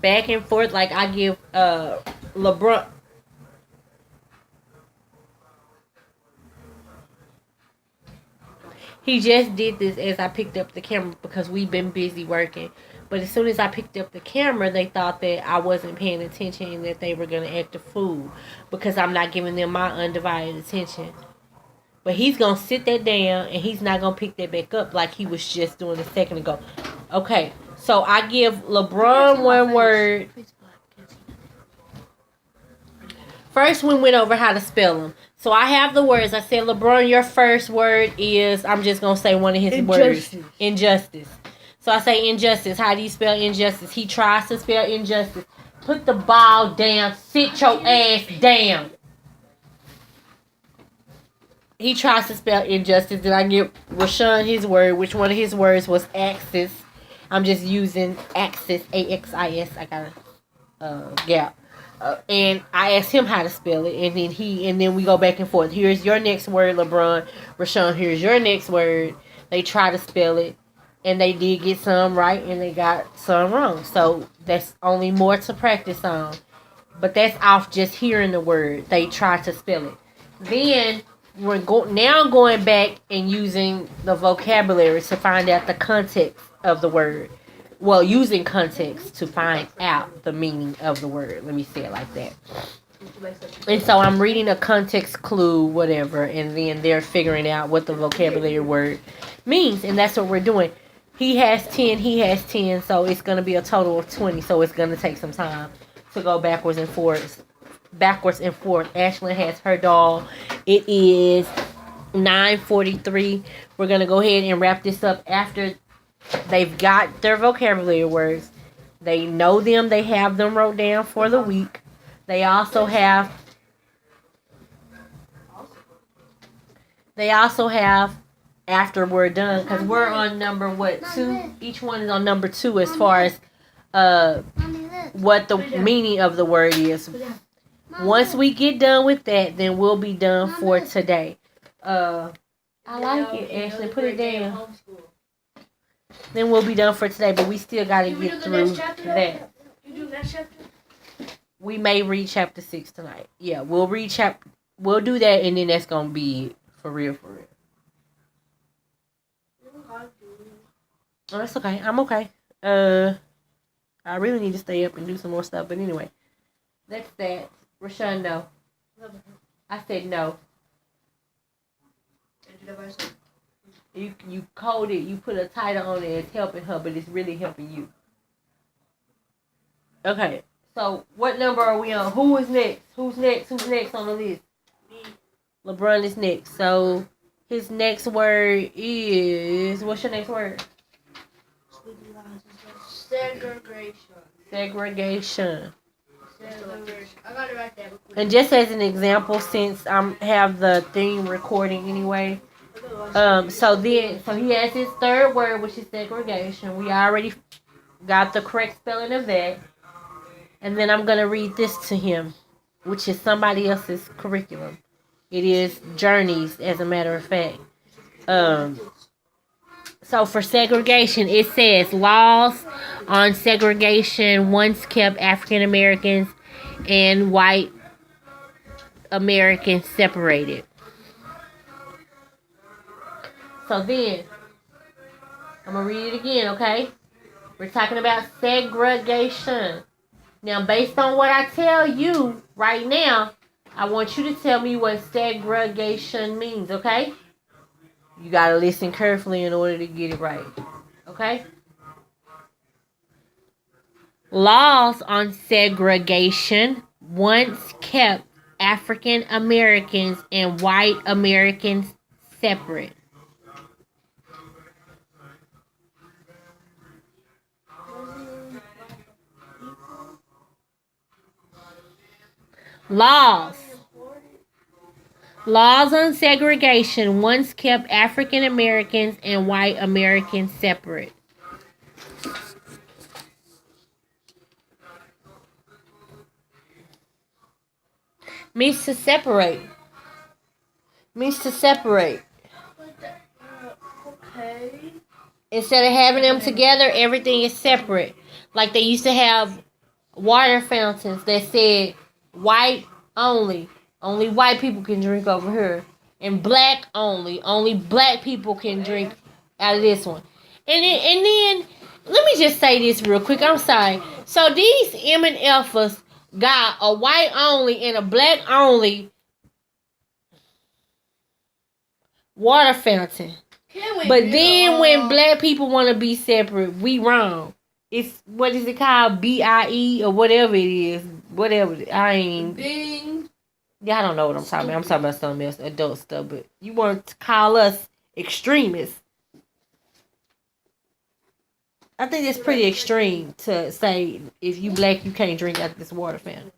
back and forth. Like I give LeBron. He just did this as I picked up the camera because we've been busy working. But as soon as I picked up the camera, they thought that I wasn't paying attention and that they were going to act a fool because I'm not giving them my undivided attention. But he's going to sit that down and he's not going to pick that back up like he was just doing a second ago. Okay, so I give LeBron one word. First, we went over how to spell them. So I have the words. I said, LeBron, your first word is, I'm just going to say one of his words. Injustice. So I say injustice. How do you spell injustice? He tries to spell injustice. Put the ball down. Sit your ass down. He tries to spell injustice. Then I give Rashawn his word, which one of his words was axis. I'm just using axis, A-X-I-S. I got a gap. And I asked him how to spell it, and then we go back and forth. Here's your next word, LeBron. Rashawn, here's your next word. They try to spell it, and they did get some right, and they got some wrong. So that's only more to practice on. But that's off just hearing the word. They try to spell it. Then we're now going back and using the vocabulary to find out the context of the word. Well, using context to find out the meaning of the word. Let me say it like that. And so I'm reading a context clue, whatever, and then they're figuring out what the vocabulary word means. And that's what we're doing. He has 10, he has 10, so it's going to be a total of 20. So it's going to take some time to go backwards and forwards. Ashlyn has her doll. It is 9:43. We're going to go ahead and wrap this up after they've got their vocabulary words. They know them. They have them wrote down for the week. They also have after we're done, because we're on number 2. Each one is on number 2 as far as what the meaning of the word is. Once we get done with that, then we'll be done for today. I like it, Ashley. Put it down. Then we'll be done for today, but we still got to get through that. You do next chapter? We may read chapter 6 tonight. Yeah, we'll we'll do that, and then that's gonna be it. For real. Oh, that's okay. I'm okay. I really need to stay up and do some more stuff, but anyway, that's that. Rashawn, no. I said no. You code it. You put a title on it. It's helping her, but it's really helping you. Okay. So what number are we on? Who is next? Who's next on the list? Me. LeBron is next. So his next word is, what's your next word? Segregation. I got it right there. And just as an example, since I have the thing recording anyway, so he has his third word, which is segregation. We already got the correct spelling of that. And then I'm going to read this to him, which is somebody else's curriculum. It is journeys, as a matter of fact. So for segregation, it says laws on segregation once kept African Americans and white Americans separated. So then, I'm going to read it again, okay? We're talking about segregation. Now, based on what I tell you right now, I want you to tell me what segregation means, okay? You got to listen carefully in order to get it right, okay? Laws on segregation once kept African Americans and white Americans separate. Laws on segregation once kept African Americans and white Americans separate. Means to separate. Okay. Instead of having them together, everything is separate. Like they used to have water fountains that said white only. Only white people can drink over here. And black only. Only black people can drink out of this one. And then let me just say this real quick. I'm sorry. So these M and F's got a white only and a black only water fountain. But then when black people want to be separate, we wrong. It's, what is it called? BIE or whatever it is. Whatever. I ain't. Bing. Yeah, I don't know what I'm talking about. I'm talking about something else, adult stuff. But you want to call us extremists. I think that's pretty extreme to say if you black, you can't drink out of this water fountain.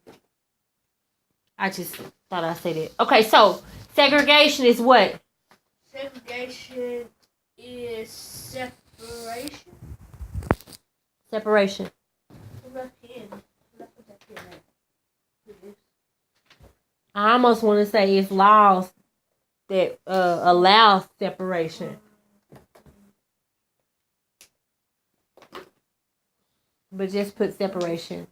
I just thought I'd say that. Okay, so segregation is what? Segregation is separation. Separation. I almost want to say it's laws that allow separation. But just put separation.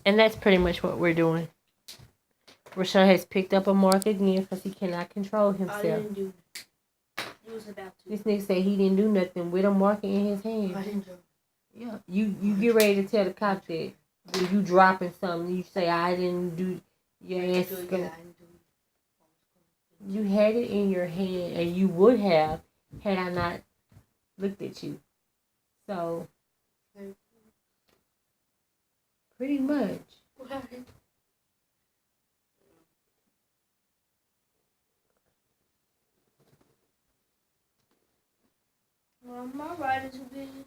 And that's pretty much what we're doing. Rashawn has picked up a mark again because he cannot control himself. I didn't do it. He was about to. This nigga said he didn't do nothing with a marker in his hand. I didn't do it. Yeah. You get ready to tell the cop that when you dropping something, you say, I didn't do. Your ass is gonna. You had it in your hand, and you would have had I not looked at you. So, pretty much. My writing too busy.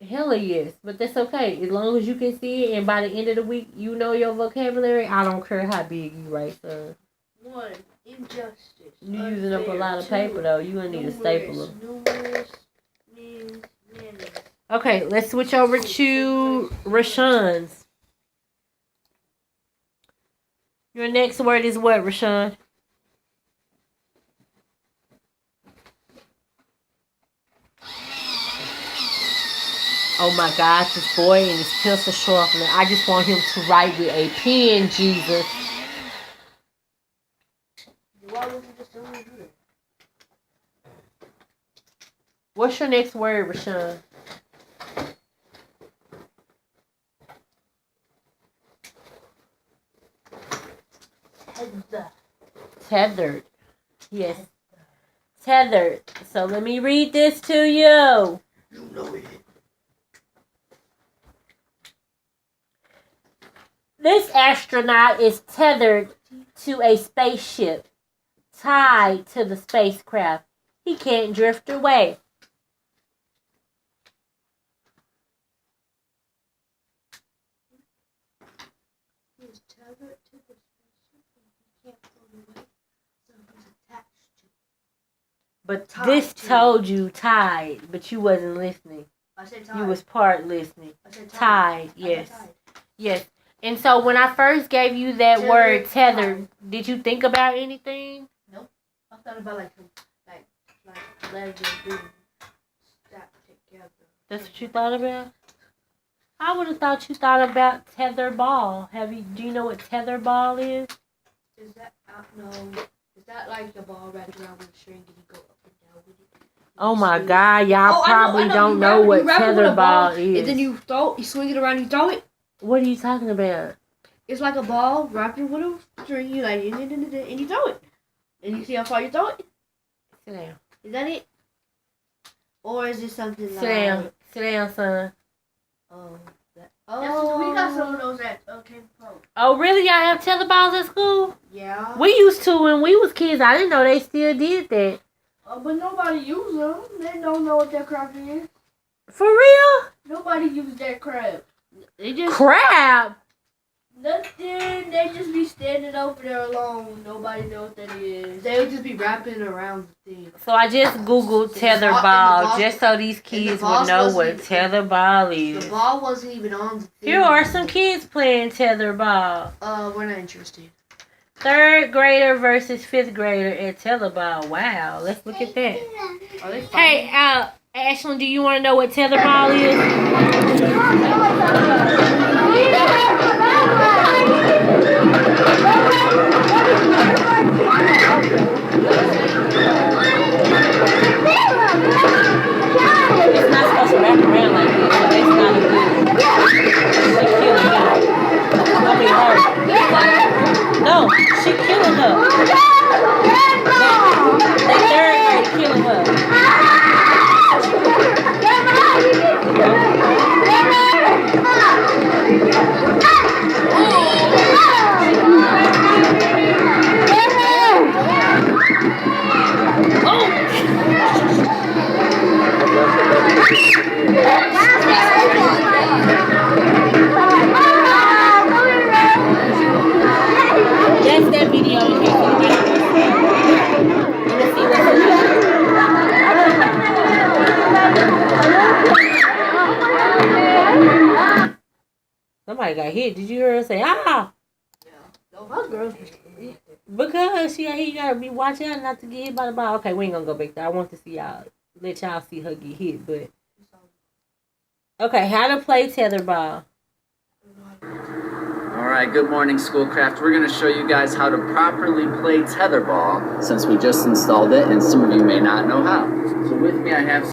Hella yes, but that's okay. As long as you can see it, and by the end of the week, you know your vocabulary. I don't care how big you write, son. 1. Injustice. You using up a lot of paper though. You gonna need a stapler. Numerous means many. Okay, let's switch over to Rashawn's. Your next word is what, Rashawn? Oh my God, this boy and his pencil sharpener. I just want him to write with a pen, Jesus. Why would you just tell me to do that? What's your next word, Rashawn? Tethered. Yes. Tethered. So let me read this to you. You know it. This astronaut is tethered to a spaceship, tied to the spacecraft. He can't drift away. He's tethered to the spaceship and he can't float away, so he's attached to it. But Tied this to told you tied, but you wasn't listening. I said tied. You was part listening. I said Tied, I yes. said tied. Yes. And so when I first gave you that Tethered, word tethered, tied. did you think about anything? Nope. I thought about like legs being stacked together. That's what you thought about? I would have thought you thought about tether ball. Do you know what tether ball is? Is that no? Is that like a ball wrapped around with a string and you go up and down with it? Oh my God, y'all probably don't know what tether ball is. And then you swing it around, you throw it. What are you talking about? It's like a ball wrapped with a string. You like and you throw it, and you see how far you throw it. Sit down. Is that it? Or is it something Sit down. Sit down, son. We got some of those at Camp Pro. Oh, really? Y'all have tether balls at school? Yeah. We used to when we was kids. I didn't know they still did that. But nobody uses them. They don't know what that crap is. For real? Nobody uses that crap. They just crab. Nothing. They just be standing over there alone. Nobody knows what that is. They would just be wrapping around the thing. So I just googled tether ball just so these kids would know what tether ball is. The ball wasn't even on the thing. Here are some kids playing tether ball. We're not interested. Third grader versus fifth grader at tetherball. Wow, let's look at that. Are they Hey, Ashlyn, do you want to know what tetherball is? It's not supposed to wrap around like this, so that's not a good. She killing her. I mean her. No, she killing her. That third grade killing her. That's that video. You can't see it. Let me see what's in there. Somebody got hit. Did you hear her say, ah? No, my girls. Because he gotta be watching out not to get hit by the ball. Okay, we ain't gonna go back there. I want to see y'all. Let y'all see her get hit, but. Okay, how to play tetherball. Alright, good morning, Schoolcraft. We're going to show you guys how to properly play tetherball since we just installed it and some of you may not know how. So with me I have